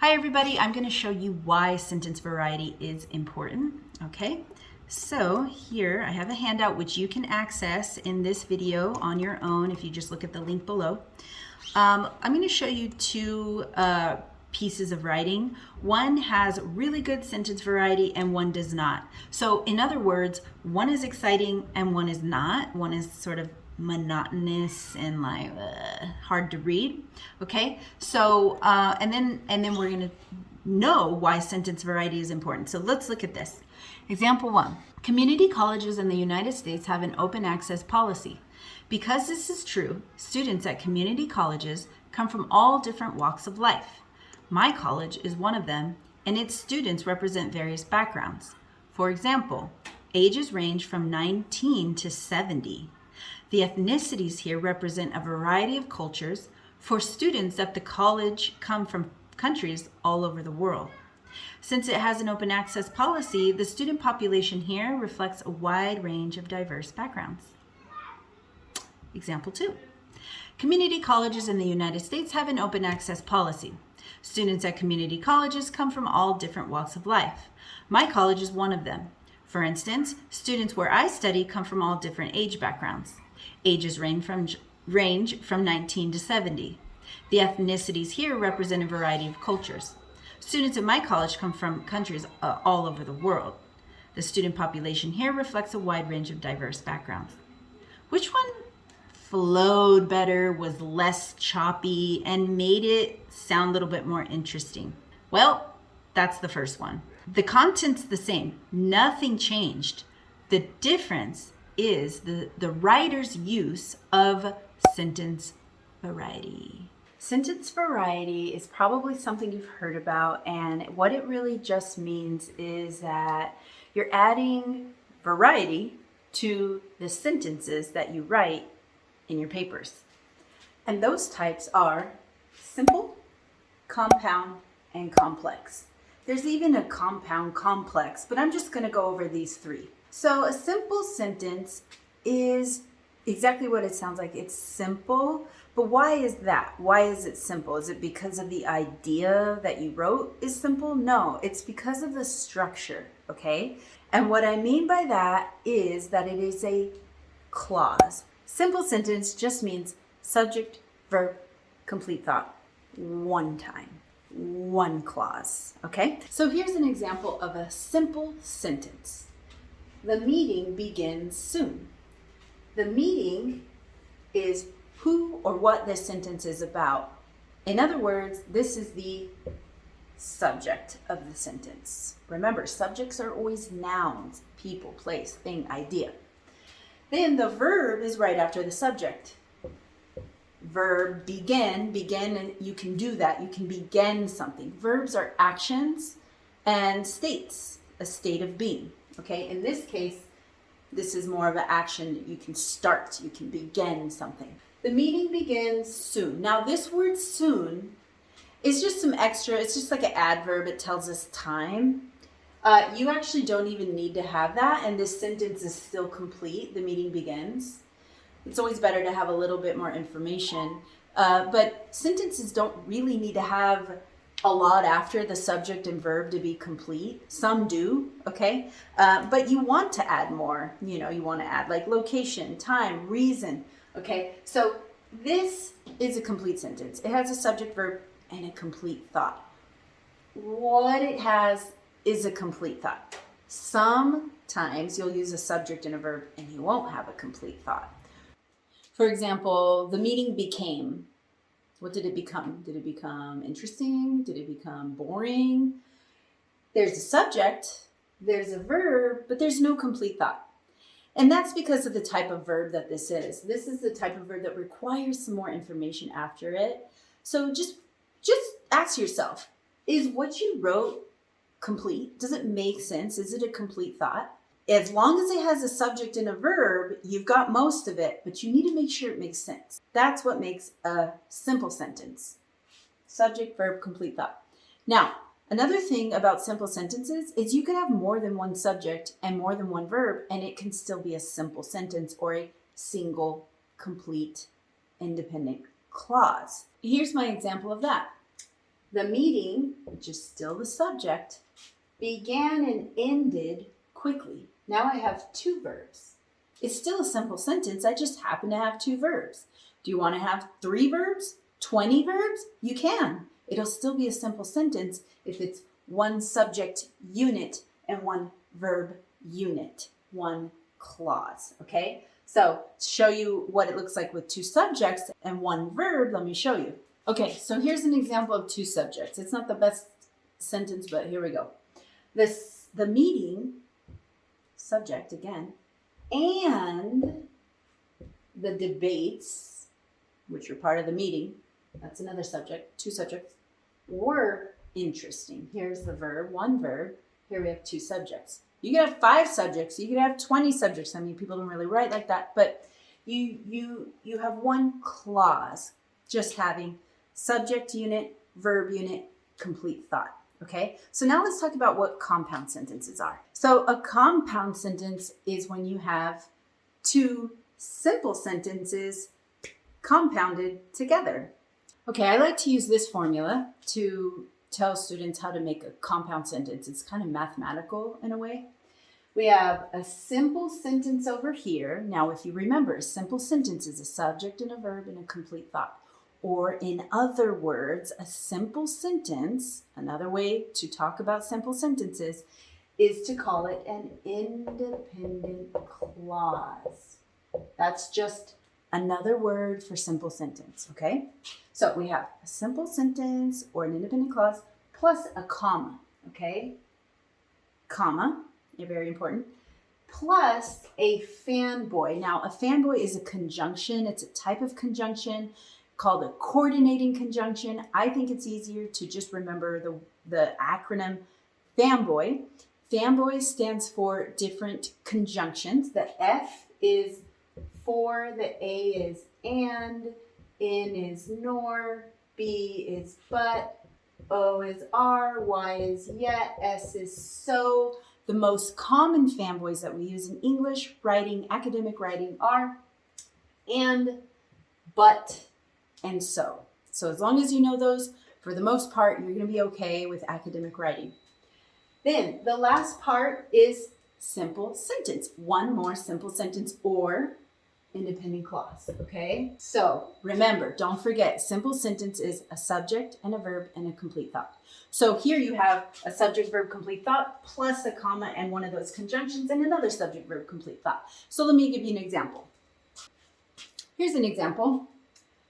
Hi everybody, I'm going to show you why sentence variety is important, okay? So here I have a handout which you can access in this video on your own if you just look at the link below. I'm going to show you two pieces of writing. One has really good sentence variety and one does not. So in other words, one is exciting and one is not. One is sort of monotonous and like hard to read. Okay, so and then we're going to know why sentence variety is important. So let's look at this. Example 1. Community colleges in the United States have an open access policy. Because this is true, students at community colleges come from all different walks of life. My college is one of them, and its students represent various backgrounds. For example, ages range from 19 to 70. The ethnicities here represent a variety of cultures. For students at the college come from countries all over the world. Since it has an open access policy, the student population here reflects a wide range of diverse backgrounds. Example 2. Community colleges in the United States have an open access policy. Students at community colleges come from all different walks of life. My college is one of them. For instance, students where I study come from all different age backgrounds. Ages range from 19 to 70. The ethnicities here represent a variety of cultures. Students at my college come from countries all over the world. The student population here reflects a wide range of diverse backgrounds. Which one flowed better, was less choppy, and made it sound a little bit more interesting? Well, that's the first one. The content's the same. Nothing changed. The difference is the writer's use of sentence variety. Sentence variety is probably something you've heard about, and what it really just means is that you're adding variety to the sentences that you write in your papers. And those types are simple, compound, and complex. There's even a compound complex, but I'm just going to go over these three. So a simple sentence is exactly what it sounds like. It's simple, but why is that? Why is it simple? Is it because of the idea that you wrote is simple? No, it's because of the structure, okay? And what I mean by that is that it is a clause. Simple sentence just means subject, verb, complete thought, one time, one clause, okay? So here's an example of a simple sentence. The meeting begins soon. The meeting is who or what this sentence is about. In other words, this is the subject of the sentence. Remember, subjects are always nouns, people, place, thing, idea. Then the verb is right after the subject. Verb begin, and you can do that. You can begin something. Verbs are actions and states, a state of being. Okay, in this case, this is more of an action. You can start, you can begin something. The meeting begins soon. Now this word soon is just some extra, it's just like an adverb. It tells us time. You actually don't even need to have that, and this sentence is still complete. The meeting begins. It's always better to have a little bit more information, but sentences don't really need to have a lot after the subject and verb to be complete. Some do, okay? But you want to add more. You know, you want to add like location, time, reason, okay? So this is a complete sentence. It has a subject, verb, and a complete thought. What it has is a complete thought. Sometimes you'll use a subject and a verb and you won't have a complete thought. For example, the meeting became. What did it become? Did it become interesting? Did it become boring? There's a subject, there's a verb, but there's no complete thought. And that's because of the type of verb that this is. This is the type of verb that requires some more information after it. So just ask yourself, is what you wrote complete? Does it make sense? Is it a complete thought? As long as it has a subject and a verb, you've got most of it, but you need to make sure it makes sense. That's what makes a simple sentence. Subject, verb, complete thought. Now, another thing about simple sentences is you can have more than one subject and more than one verb, and it can still be a simple sentence or a single, complete, independent clause. Here's my example of that. The meeting, which is still the subject, began and ended quickly. Now I have two verbs. It's still a simple sentence. I just happen to have two verbs. Do you want to have 3 verbs? 20 verbs? You can. It'll still be a simple sentence if it's one subject unit and one verb unit, one clause, okay? So to show you what it looks like with 2 subjects and 1 verb, let me show you. Okay, so here's an example of 2 subjects. It's not the best sentence, but here we go. The meeting, subject again, and the debates, which are part of the meeting, that's another subject, 2 subjects, were interesting. Here's the verb, 1 verb. Here we have 2 subjects. You could have 5 subjects. You could have 20 subjects. I mean, people don't really write like that, but you have 1 clause, just having subject unit, verb unit, complete thought. Okay, so now let's talk about what compound sentences are. So a compound sentence is when you have 2 simple sentences compounded together. Okay, I like to use this formula to tell students how to make a compound sentence. It's kind of mathematical in a way. We have a simple sentence over here. Now, if you remember, a simple sentence is a subject and a verb and a complete thought. Or in other words, a simple sentence, another way to talk about simple sentences, is to call it an independent clause. That's just another word for simple sentence, okay? So we have a simple sentence or an independent clause plus a comma, okay? Comma, very important, plus a fanboy. Now, a fanboy is a conjunction. It's a type of conjunction called a coordinating conjunction. I think it's easier to just remember the acronym fanboy. Fanboy stands for different conjunctions. The F is for, the A is and, N is nor, B is but, O is are, Y is yet, S is so. The most common fanboys that we use in English writing, academic writing, are and, but, and so. So as long as you know those, for the most part, you're going to be okay with academic writing. Then the last part is simple sentence. 1 more simple sentence or independent clause, okay? So remember, don't forget, simple sentence is a subject and a verb and a complete thought. So here you have a subject, verb, complete thought, plus a comma and one of those conjunctions and another subject, verb, complete thought. So let me give you an example. Here's an example.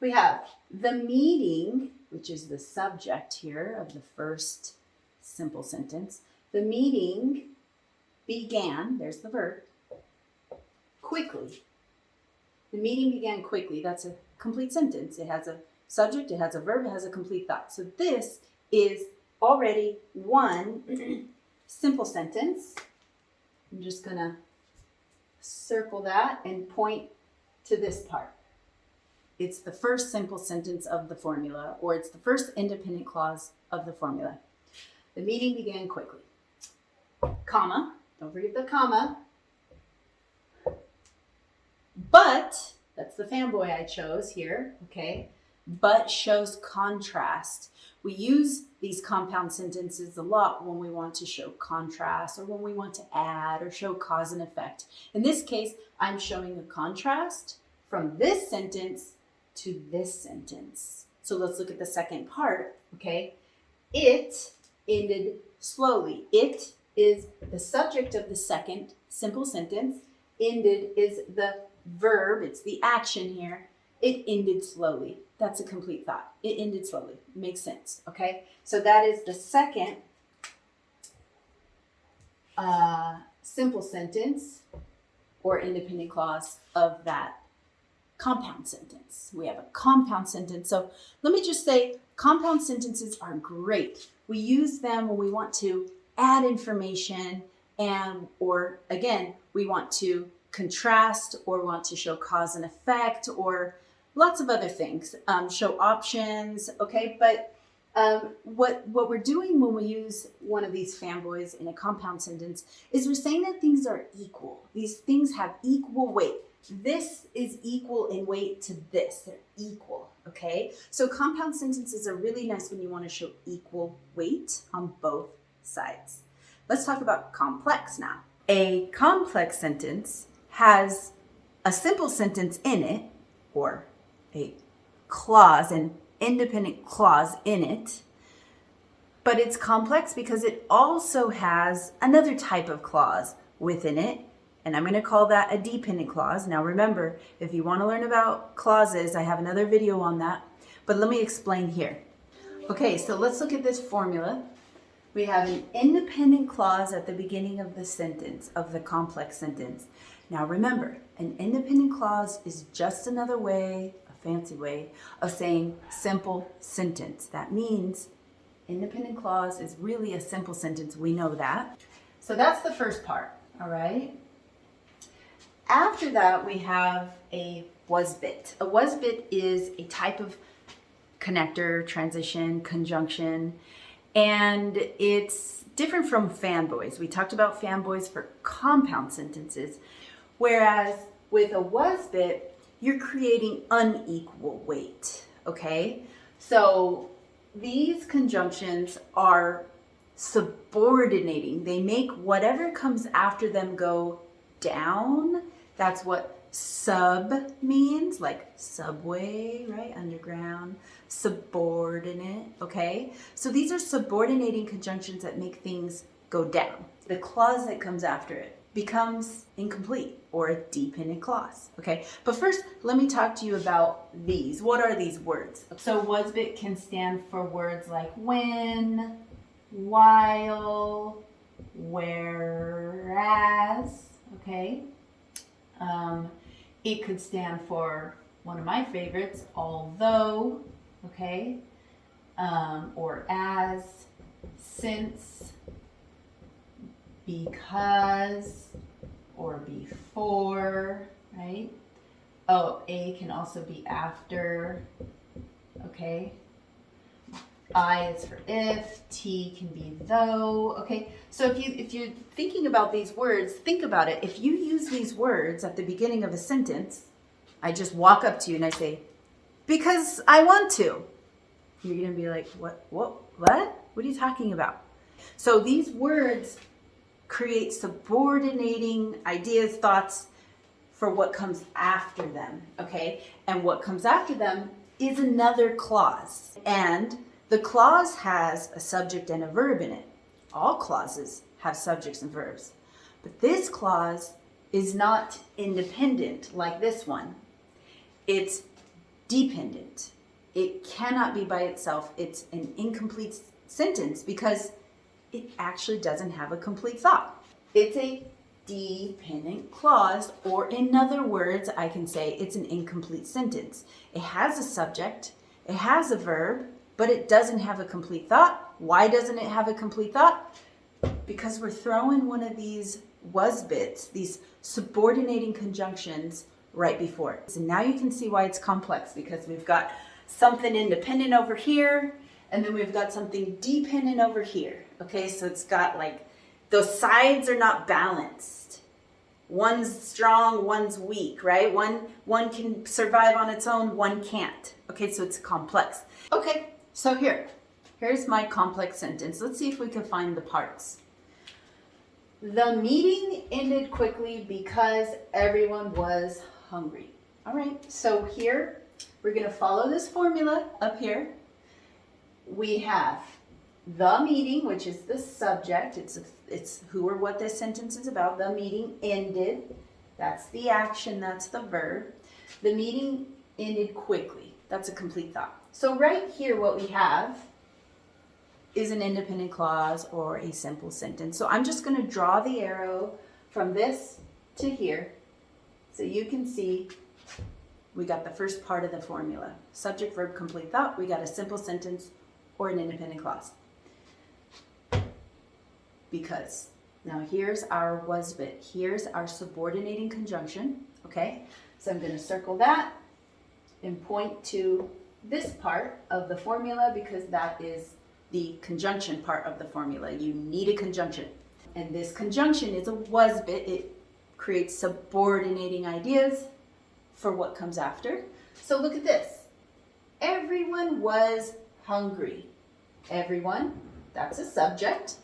We have the meeting, which is the subject here of the first simple sentence. The meeting began, there's the verb, quickly. The meeting began quickly. That's a complete sentence. It has a subject, it has a verb, it has a complete thought. So this is already 1 simple sentence. I'm just going to circle that and point to this part. It's the first simple sentence of the formula, or it's the first independent clause of the formula. The meeting began quickly. Comma, don't forget the comma. But, that's the fanboy I chose here, okay? But shows contrast. We use these compound sentences a lot when we want to show contrast or when we want to add or show cause and effect. In this case, I'm showing a contrast from this sentence to this sentence. So let's look at the second part, okay? It ended slowly. It is the subject of the second simple sentence. Ended is the verb, it's the action here. It ended slowly. That's a complete thought. It ended slowly. Makes sense, okay? So that is the second simple sentence or independent clause of that compound sentence. We have a compound sentence. So let me just say, compound sentences are great. We use them when we want to add information or again, we want to contrast or want to show cause and effect or lots of other things, show options, okay? But what we're doing when we use one of these fanboys in a compound sentence is we're saying that things are equal. These things have equal weight. This is equal in weight to this. They're equal, okay? So compound sentences are really nice when you want to show equal weight on both sides. Let's talk about complex now. A complex sentence has a simple sentence in it, or a clause, an independent clause in it, but it's complex because it also has another type of clause within it, and I'm going to call that a dependent clause. Now remember, if you want to learn about clauses, I have another video on that, but let me explain here. Okay, so let's look at this formula. We have an independent clause at the beginning of the sentence, of the complex sentence. Now remember, an independent clause is just another way, a fancy way, of saying simple sentence. That means independent clause is really a simple sentence. We know that. So that's the first part, all right? After that, we have a was-bit. A was-bit is a type of connector, transition, conjunction, and it's different from fanboys. We talked about fanboys for compound sentences, whereas with a was-bit, you're creating unequal weight, okay? So these conjunctions are subordinating. They make whatever comes after them go down. That's what sub means, like subway, right? Underground. Subordinate, okay? So these are subordinating conjunctions that make things go down. The clause that comes after it becomes incomplete or a dependent clause, okay? But first, let me talk to you about these. What are these words? So was-bit can stand for words like when, while, whereas, okay? It could stand for one of my favorites, although, okay? Or as, since, because, or before, right? Oh, a can also be after, okay? I is for if, T can be though, okay? So if you're thinking about these words, think about it. If you use these words at the beginning of a sentence, I just walk up to you and I say, because I want to. You're gonna be like, what? What are you talking about? So these words create subordinating ideas, thoughts for what comes after them, okay? And what comes after them is another clause. And the clause has a subject and a verb in it. All clauses have subjects and verbs. But this clause is not independent like this one. It's dependent. It cannot be by itself. It's an incomplete sentence because it actually doesn't have a complete thought. It's a dependent clause, or in other words, I can say it's an incomplete sentence. It has a subject, it has a verb, but it doesn't have a complete thought. Why doesn't it have a complete thought? Because we're throwing one of these was-bits, these subordinating conjunctions right before it. So now you can see why it's complex, because we've got something independent over here, and then we've got something dependent over here. Okay, so it's got like, those sides are not balanced. One's strong, one's weak, right? One can survive on its own, one can't. Okay, so it's complex. Okay, so here's my complex sentence. Let's see if we can find the parts. The meeting ended quickly because everyone was hungry. All right, so here we're gonna follow this formula up here. We have the meeting, which is the subject. It's who or what this sentence is about. The meeting ended. That's the action, that's the verb. The meeting ended quickly. That's a complete thought. So right here what we have is an independent clause or a simple sentence. So I'm just going to draw the arrow from this to here so you can see we got the first part of the formula. Subject, verb, complete thought. We got a simple sentence or an independent clause. Because now here's our was-bit. Here's our subordinating conjunction. Okay, so I'm going to circle that and point to this part of the formula because that is the conjunction part of the formula. You need a conjunction. And this conjunction is a was-bit. It creates subordinating ideas for what comes after. So look at this. Everyone was hungry. Everyone, that's a subject,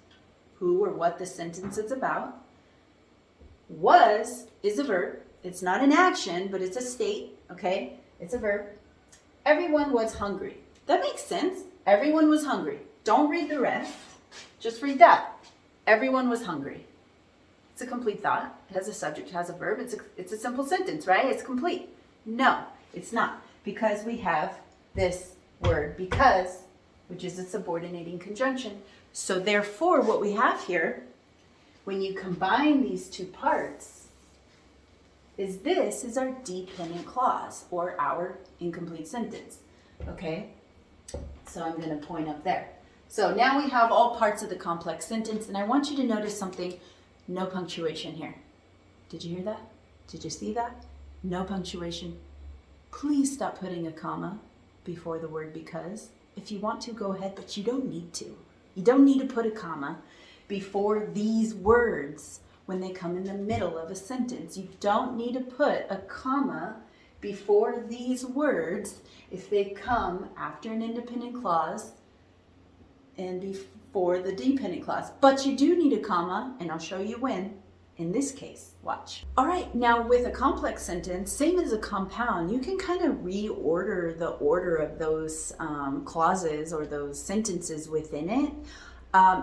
who or what the sentence is about. Was is a verb. It's not an action, but it's a state, okay? It's a verb. Everyone was hungry. That makes sense. Everyone was hungry. Don't read the rest. Just read that. Everyone was hungry. It's a complete thought. It has a subject, it has a verb. It's a simple sentence, right? It's complete. No, it's not, because we have this word because, which is a subordinating conjunction. So therefore, what we have here, when you combine these two parts, is this is our dependent clause, or our incomplete sentence. Okay? So I'm going to point up there. So now we have all parts of the complex sentence, and I want you to notice something. No punctuation here. Did you hear that? Did you see that? No punctuation. Please stop putting a comma before the word because. If you want to, go ahead, but you don't need to. You don't need to put a comma before these words when they come in the middle of a sentence. You don't need to put a comma before these words if they come after an independent clause and before the dependent clause. But you do need a comma, and I'll show you when. In this case, watch. All right, now with a complex sentence, same as a compound, you can kind of reorder the order of those clauses or those sentences within it,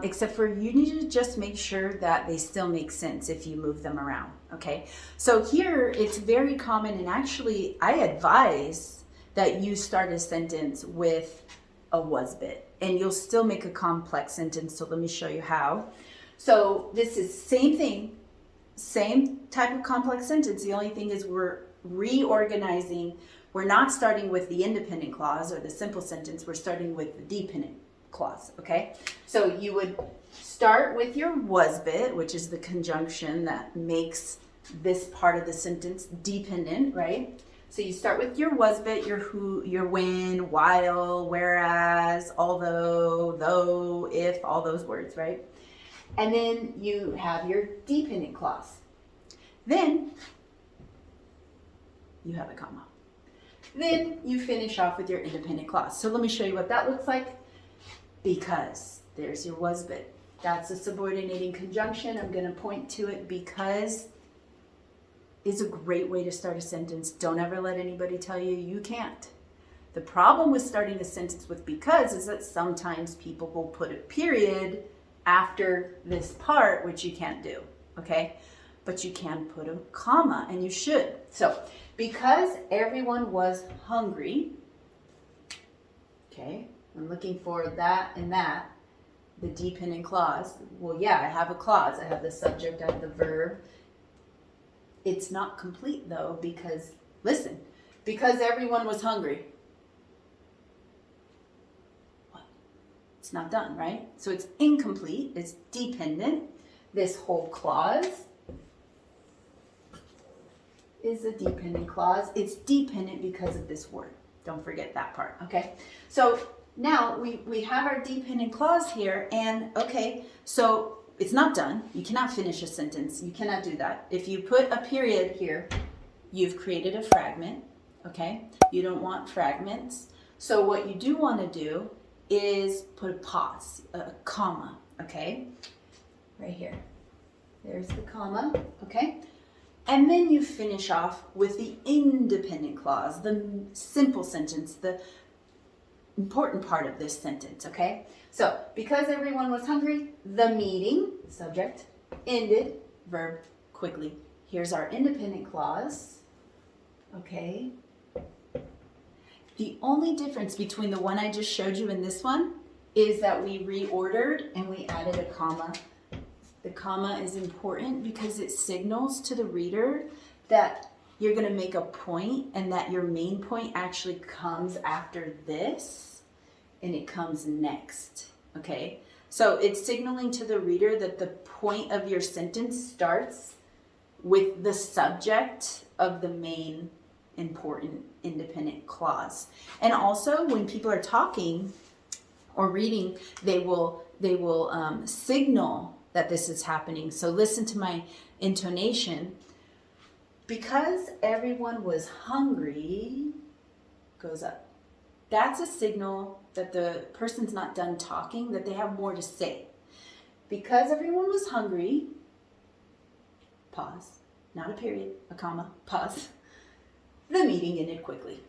except for you need to just make sure that they still make sense if you move them around, okay? So here, it's very common, and actually, I advise that you start a sentence with a was bit, and you'll still make a complex sentence, so let me show you how. So this is same thing, same type of complex sentence. The only thing is we're reorganizing. We're not starting with the independent clause or the simple sentence. We're starting with the dependent clause, okay? So you would start with your was bit, which is the conjunction that makes this part of the sentence dependent, right? So you start with your was bit, your who, your when, while, whereas, although, though, if, all those words, right? And then you have your dependent clause. Then you have a comma. Then you finish off with your independent clause. So let me show you what that looks like. Because there's your was bit. That's a subordinating conjunction. I'm going to point to it. Because is a great way to start a sentence. Don't ever let anybody tell you you can't. The problem with starting a sentence with because is that sometimes people will put a period after this part, which you can't do, okay? But you can put a comma, and you should. So, because everyone was hungry, okay, I'm looking for that and that, the dependent clause. Well, yeah, I have a clause. I have the subject, I have the verb. It's not complete, though, because, listen, because everyone was hungry. It's not done, right? So it's incomplete, it's dependent. This whole clause is a dependent clause. It's dependent because of this word. Don't forget that part, okay? So now we have our dependent clause here, and okay, so it's not done. You cannot finish a sentence. You cannot do that. If you put a period here, you've created a fragment, okay? You don't want fragments. So what you do want to do is put a pause, a comma, okay? Right here. There's the comma, okay? And then you finish off with the independent clause, the simple sentence, the important part of this sentence, okay? So, because everyone was hungry, the meeting, subject, ended, verb, quickly. Here's our independent clause, okay? The only difference between the one I just showed you and this one is that we reordered and we added a comma. The comma is important because it signals to the reader that you're going to make a point and that your main point actually comes after this and it comes next, okay? So it's signaling to the reader that the point of your sentence starts with the subject of the main important independent clause. And also when people are talking or reading, they will signal that this is happening. So listen to my intonation. Because everyone was hungry, goes up. that's a signal that the person's not done talking, that they have more to say. Because everyone was hungry, pause, not a period, a comma, pause, the meeting ended quickly.